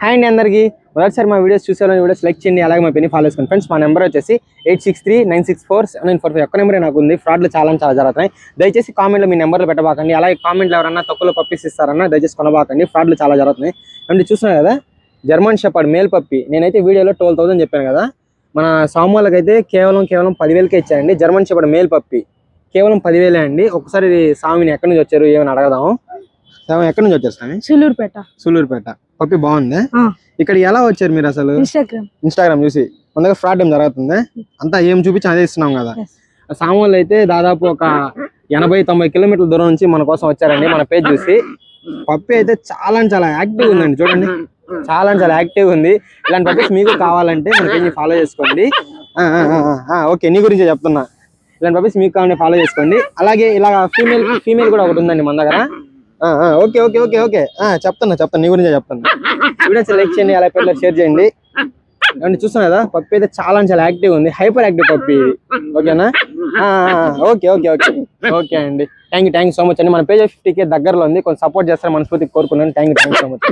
Hi అండి అందరికీ మొదటిసారి మా వీడియోస్ చూసేవాళ్ళని వీడియోస్ లైక్ చేయండి, అలాగే మా పెన్ని ఫాలో చేసుకోండి ఫ్రెండ్స్. మా నెంబర్ వచ్చేసి 8639647945 ఒక్క నెంబరే నాకు ఉంది. ఫ్రాడ్లు చాలా జరుగుతున్నాయి. దయచేసి కామెంట్లో మీ నెంబర్లు పెట్టబాకండి. అలాగే కామెంట్లో ఎవరన్నా తక్కువలో పప్పీస్ ఇస్తారన్నా దయచేసి కొనబాకండి. ఫ్రాడ్లు చాలా జరుగుతున్నాయి. అంటే చూస్తున్నారు కదా జర్మన్ షెపర్డ్ మేల్ పప్పి. నేనైతే వీడియోలో 12,000 చెప్పాను కదా. మన సామాన్లకి అయితే కేవలం 10,000కే ఇచ్చాయండి. జర్మన్ షెపర్డ్ మేల్ పప్పి కేవలం 10,000 అండి. ఒకసారి స్వామిని ఎక్కడి నుంచి వచ్చారు ఏమని అడగదాము. స్వామి ఎక్కడి నుంచి వచ్చారు స్వామి? సులూరుపేట. పప్పి బాగుంది. ఇక్కడ ఎలా వచ్చారు మీరు అసలు? ఇన్స్టాగ్రామ్ చూసి. మన దగ్గర ఫ్రాడ్ ఏం జరుగుతుంది అంతా ఏం చూపించి అదే ఇస్తున్నాం కదా. సామాన్లు అయితే దాదాపు ఒక 80-90 కిలోమీటర్ల దూరం నుంచి మన కోసం వచ్చారండి మన పేజ్ చూసి. పప్పి అయితే చాలా యాక్టివ్ ఉందండి. చూడండి చాలా యాక్టివ్ ఉంది. ఇలాంటి పప్పీస్ మీకు కావాలంటే మన పేజ్ ఫాలో చేసుకోండి. ఓకే, నీ గురించి చెప్తున్నా. ఇలాంటి పప్పీస్ మీకు కావాలంటే ఫాలో చేసుకోండి. అలాగే ఇలా ఫీమేల్ కూడా ఒకటి ఉందండి మన దగ్గర. ఓకే ఓకే ఓకే ఓకే చెప్తాను నీ గురించి చెప్తాను. వీడియోస్ లైక్ చేయండి, అలాగే పేర్లు షేర్ చేయండి. అంటే చూస్తున్నా కదా పప్పి అయితే చాలా యాక్టివ్ ఉంది. హైపర్ యాక్టివ్ పప్పి ఇది. ఓకేనా? ఓకే ఓకే ఓకే ఓకే అండి. థ్యాంక్ యూ సో మచ్ అండి. మన పేజ్ 50K దగ్గరలో ఉంది. కొంచెం సపోర్ట్ చేస్తారు మనస్ఫూర్తిగా కోరుకున్నాను. Thank you so much.